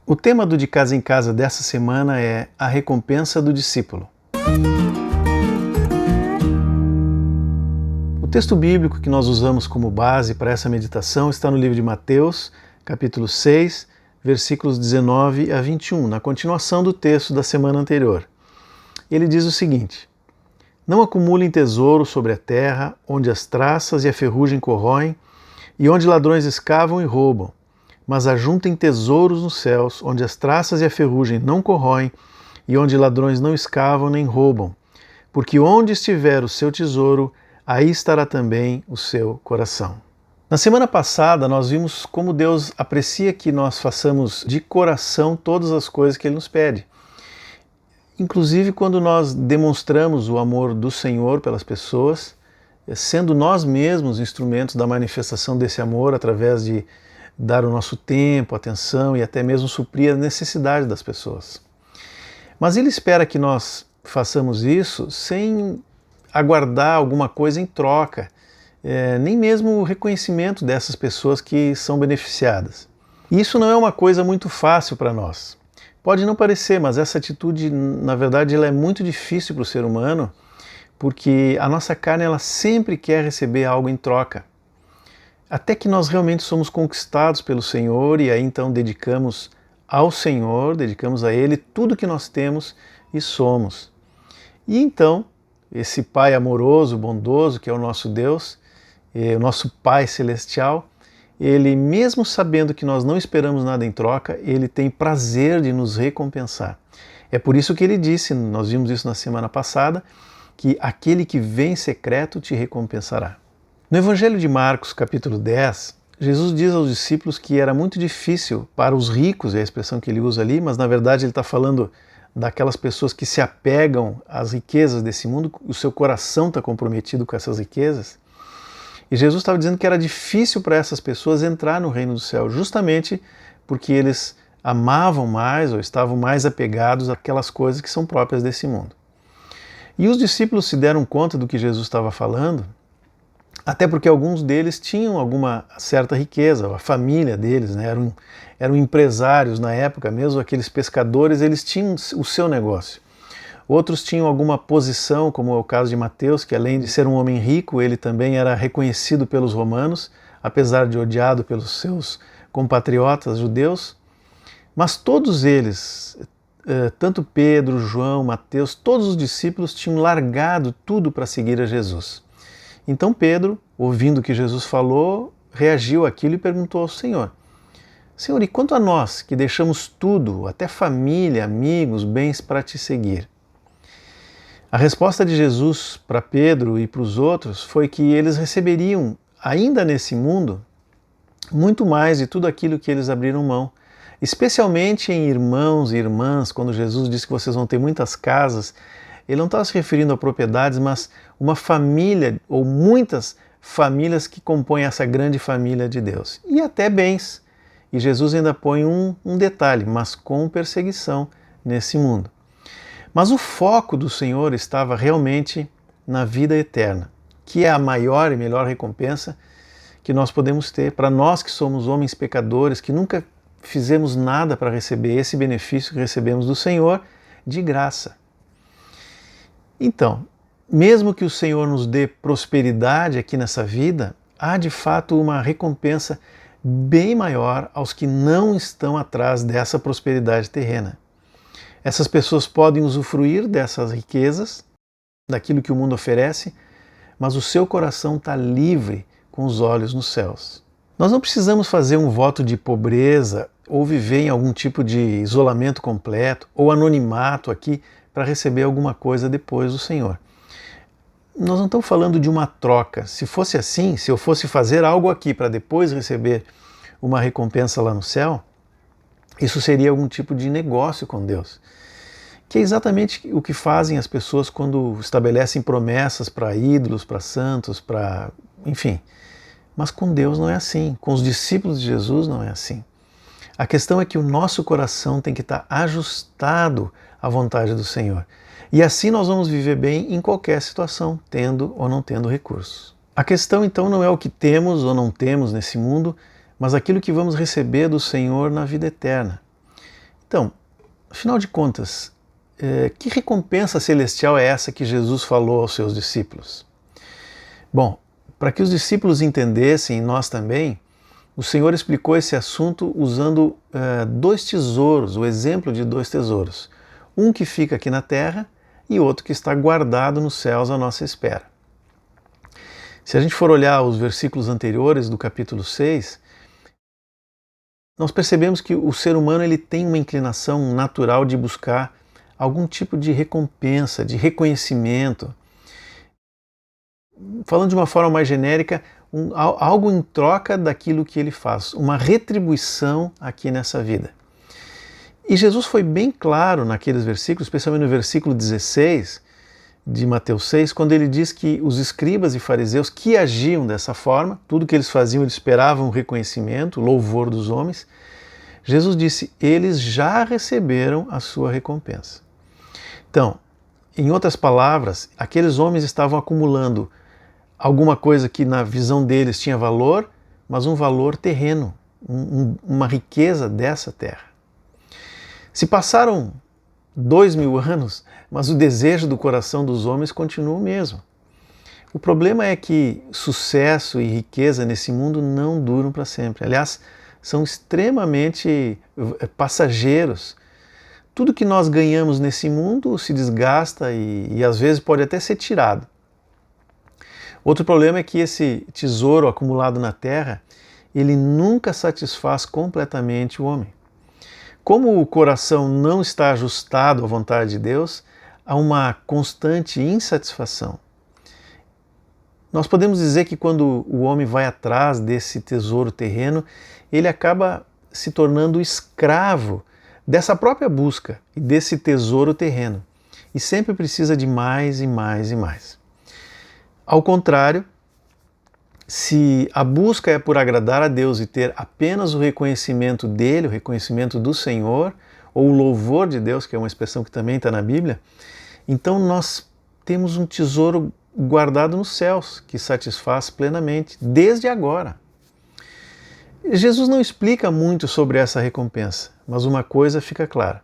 O tema do De Casa em Casa dessa semana é a recompensa do discípulo. O texto bíblico que nós usamos como base para essa meditação está no livro de Mateus, capítulo 6, versículos 19 a 21, na continuação do texto da semana anterior. Ele diz o seguinte: Não acumulem tesouro sobre a terra, onde as traças e a ferrugem corroem, e onde ladrões escavam e roubam, mas ajuntem tesouros nos céus, onde as traças e a ferrugem não corroem, e onde ladrões não escavam nem roubam. Porque onde estiver o seu tesouro, aí estará também o seu coração. Na semana passada, nós vimos como Deus aprecia que nós façamos de coração todas as coisas que Ele nos pede. Inclusive quando nós demonstramos o amor do Senhor pelas pessoas, sendo nós mesmos instrumentos da manifestação desse amor através de dar o nosso tempo, atenção e até mesmo suprir as necessidades das pessoas. Mas Ele espera que nós façamos isso sem aguardar alguma coisa em troca, nem mesmo o reconhecimento dessas pessoas que são beneficiadas. E isso não é uma coisa muito fácil para nós. Pode não parecer, mas essa atitude, na verdade, ela é muito difícil para o ser humano, porque a nossa carne ela sempre quer receber algo em troca. Até que nós realmente somos conquistados pelo Senhor e aí então dedicamos ao Senhor, dedicamos a Ele tudo que nós temos e somos. E então, esse Pai amoroso, bondoso, que é o nosso Deus, o nosso Pai celestial, Ele, mesmo sabendo que nós não esperamos nada em troca, Ele tem prazer de nos recompensar. É por isso que Ele disse, nós vimos isso na semana passada, que aquele que vem em secreto te recompensará. No Evangelho de Marcos, capítulo 10, Jesus diz aos discípulos que era muito difícil para os ricos, é a expressão que ele usa ali, mas na verdade ele está falando daquelas pessoas que se apegam às riquezas desse mundo, o seu coração está comprometido com essas riquezas. E Jesus estava dizendo que era difícil para essas pessoas entrar no reino do céu, justamente porque eles amavam mais ou estavam mais apegados àquelas coisas que são próprias desse mundo. E os discípulos se deram conta do que Jesus estava falando, até porque alguns deles tinham alguma certa riqueza, a família deles, né, eram empresários na época, mesmo aqueles pescadores, eles tinham o seu negócio. Outros tinham alguma posição, como é o caso de Mateus, que além de ser um homem rico, ele também era reconhecido pelos romanos, apesar de odiado pelos seus compatriotas judeus. Mas todos eles, tanto Pedro, João, Mateus, todos os discípulos tinham largado tudo para seguir a Jesus. Então Pedro, ouvindo o que Jesus falou, reagiu àquilo e perguntou ao Senhor: Senhor, e quanto a nós, que deixamos tudo, até família, amigos, bens, para te seguir? A resposta de Jesus para Pedro e para os outros foi que eles receberiam, ainda nesse mundo, muito mais de tudo aquilo que eles abriram mão. Especialmente em irmãos e irmãs, quando Jesus disse que vocês vão ter muitas casas, Ele não estava se referindo a propriedades, mas uma família ou muitas famílias que compõem essa grande família de Deus. E até bens. E Jesus ainda põe um detalhe, mas com perseguição nesse mundo. Mas o foco do Senhor estava realmente na vida eterna, que é a maior e melhor recompensa que nós podemos ter para nós que somos homens pecadores, que nunca fizemos nada para receber esse benefício que recebemos do Senhor de graça. Então, mesmo que o Senhor nos dê prosperidade aqui nessa vida, há de fato uma recompensa bem maior aos que não estão atrás dessa prosperidade terrena. Essas pessoas podem usufruir dessas riquezas, daquilo que o mundo oferece, mas o seu coração está livre com os olhos nos céus. Nós não precisamos fazer um voto de pobreza ou viver em algum tipo de isolamento completo ou anonimato aqui para receber alguma coisa depois do Senhor. Nós não estamos falando de uma troca. Se fosse assim, se eu fosse fazer algo aqui para depois receber uma recompensa lá no céu, isso seria algum tipo de negócio com Deus. Que é exatamente o que fazem as pessoas quando estabelecem promessas para ídolos, para santos, para... enfim. Mas com Deus não é assim. Com os discípulos de Jesus não é assim. A questão é que o nosso coração tem que estar ajustado à vontade do Senhor. E assim nós vamos viver bem em qualquer situação, tendo ou não tendo recursos. A questão então não é o que temos ou não temos nesse mundo, mas aquilo que vamos receber do Senhor na vida eterna. Então, afinal de contas, que recompensa celestial é essa que Jesus falou aos seus discípulos? Bom, para que os discípulos entendessem, e nós também, o Senhor explicou esse assunto usando dois tesouros, o exemplo de dois tesouros. Um que fica aqui na terra e outro que está guardado nos céus à nossa espera. Se a gente for olhar os versículos anteriores do capítulo 6, nós percebemos que o ser humano ele tem uma inclinação natural de buscar algum tipo de recompensa, de reconhecimento. Falando de uma forma mais genérica, algo em troca daquilo que ele faz, uma retribuição aqui nessa vida. E Jesus foi bem claro naqueles versículos, especialmente no versículo 16 de Mateus 6, quando ele diz que os escribas e fariseus que agiam dessa forma, tudo que eles faziam, eles esperavam o reconhecimento, o louvor dos homens. Jesus disse, eles já receberam a sua recompensa. Então, em outras palavras, aqueles homens estavam acumulando alguma coisa que na visão deles tinha valor, mas um valor terreno, uma riqueza dessa terra. Se passaram 2000 anos, mas o desejo do coração dos homens continua o mesmo. O problema é que sucesso e riqueza nesse mundo não duram para sempre. Aliás, são extremamente passageiros. Tudo que nós ganhamos nesse mundo se desgasta e às vezes pode até ser tirado. Outro problema é que esse tesouro acumulado na terra, ele nunca satisfaz completamente o homem. Como o coração não está ajustado à vontade de Deus, há uma constante insatisfação. Nós podemos dizer que quando o homem vai atrás desse tesouro terreno, ele acaba se tornando escravo dessa própria busca e desse tesouro terreno. E sempre precisa de mais e mais e mais. Ao contrário, se a busca é por agradar a Deus e ter apenas o reconhecimento dele, o reconhecimento do Senhor, ou o louvor de Deus, que é uma expressão que também está na Bíblia, então nós temos um tesouro guardado nos céus, que satisfaz plenamente, desde agora. Jesus não explica muito sobre essa recompensa, mas uma coisa fica clara.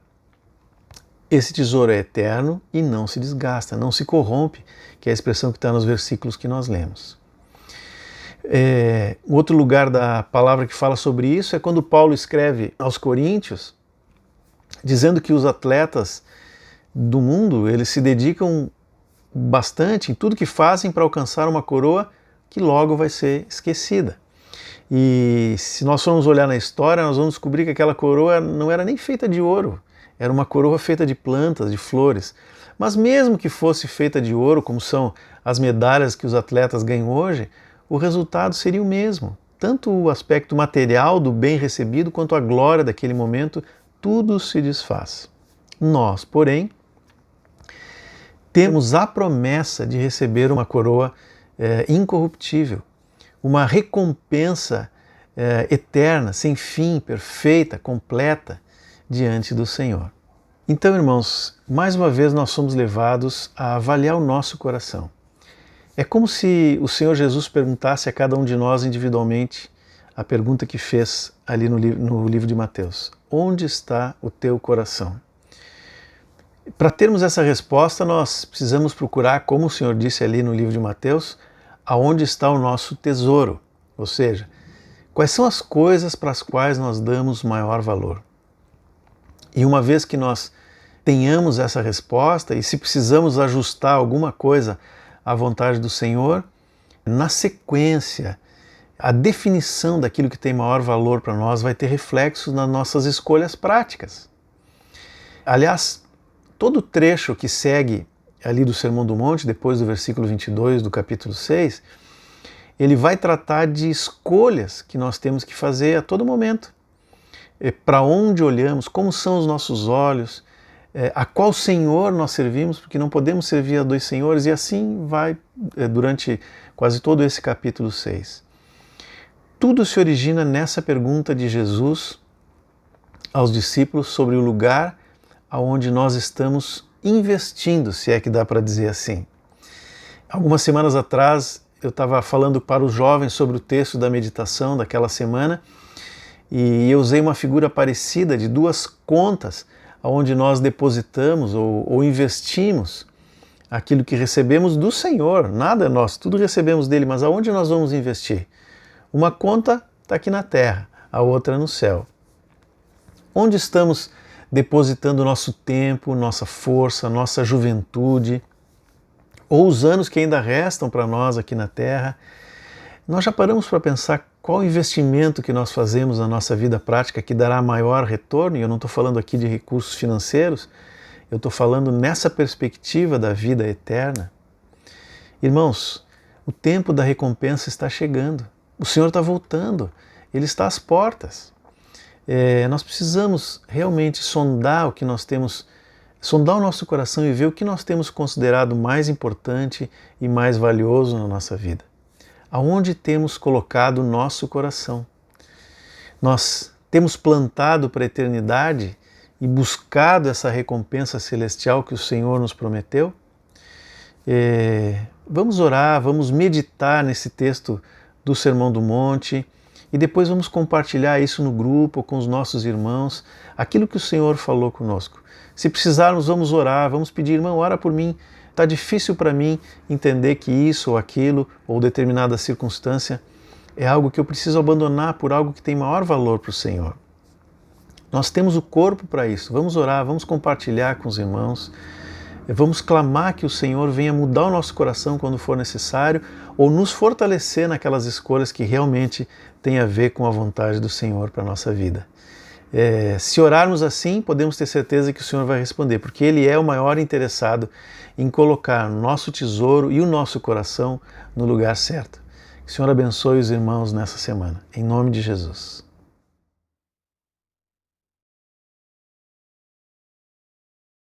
Esse tesouro é eterno e não se desgasta, não se corrompe, que é a expressão que está nos versículos que nós lemos. Outro lugar da palavra que fala sobre isso é quando Paulo escreve aos Coríntios, dizendo que os atletas do mundo, eles se dedicam bastante em tudo que fazem para alcançar uma coroa que logo vai ser esquecida. E se nós formos olhar na história, nós vamos descobrir que aquela coroa não era nem feita de ouro, era uma coroa feita de plantas, de flores. Mas mesmo que fosse feita de ouro, como são as medalhas que os atletas ganham hoje, o resultado seria o mesmo. Tanto o aspecto material do bem recebido, quanto a glória daquele momento, tudo se desfaz. Nós, porém, temos a promessa de receber uma coroa incorruptível, uma recompensa eterna, sem fim, perfeita, completa, diante do Senhor. Então, irmãos, mais uma vez nós somos levados a avaliar o nosso coração. É como se o Senhor Jesus perguntasse a cada um de nós individualmente a pergunta que fez ali no livro de Mateus. Onde está o teu coração? Para termos essa resposta, nós precisamos procurar, como o Senhor disse ali no livro de Mateus, aonde está o nosso tesouro. Ou seja, quais são as coisas para as quais nós damos maior valor. E uma vez que nós tenhamos essa resposta, e se precisamos ajustar alguma coisa à vontade do Senhor, na sequência, a definição daquilo que tem maior valor para nós vai ter reflexos nas nossas escolhas práticas. Aliás, todo o trecho que segue ali do Sermão do Monte, depois do versículo 22 do capítulo 6, ele vai tratar de escolhas que nós temos que fazer a todo momento. Para onde olhamos, como são os nossos olhos, a qual Senhor nós servimos, porque não podemos servir a dois senhores, e assim vai durante quase todo esse capítulo 6. Tudo se origina nessa pergunta de Jesus aos discípulos sobre o lugar aonde nós estamos investindo, se é que dá para dizer assim. Algumas semanas atrás eu estava falando para os jovens sobre o texto da meditação daquela semana, E eu usei uma figura parecida de duas contas onde nós depositamos ou investimos aquilo que recebemos do Senhor. Nada é nosso, tudo recebemos dele, mas aonde nós vamos investir? Uma conta está aqui na terra, a outra no céu. Onde estamos depositando nosso tempo, nossa força, nossa juventude, ou os anos que ainda restam para nós aqui na terra? Nós já paramos para pensar qual o investimento que nós fazemos na nossa vida prática que dará maior retorno? E eu não estou falando aqui de recursos financeiros, eu estou falando nessa perspectiva da vida eterna. Irmãos, o tempo da recompensa está chegando. O Senhor está voltando, Ele está às portas. Nós precisamos realmente sondar o que nós temos, sondar o nosso coração e ver o que nós temos considerado mais importante e mais valioso na nossa vida. Aonde temos colocado o nosso coração? Nós temos plantado para a eternidade e buscado essa recompensa celestial que o Senhor nos prometeu? Vamos orar, vamos meditar nesse texto do Sermão do Monte e depois vamos compartilhar isso no grupo com os nossos irmãos, aquilo que o Senhor falou conosco. Se precisarmos, vamos orar, vamos pedir, irmão, ora por mim. Está difícil para mim entender que isso ou aquilo ou determinada circunstância é algo que eu preciso abandonar por algo que tem maior valor para o Senhor. Nós temos o corpo para isso. Vamos orar, vamos compartilhar com os irmãos. Vamos clamar que o Senhor venha mudar o nosso coração quando for necessário ou nos fortalecer naquelas escolhas que realmente têm a ver com a vontade do Senhor para a nossa vida. Se orarmos assim, podemos ter certeza que o Senhor vai responder, porque Ele é o maior interessado em colocar o nosso tesouro e o nosso coração no lugar certo. Que o Senhor abençoe os irmãos nessa semana. Em nome de Jesus.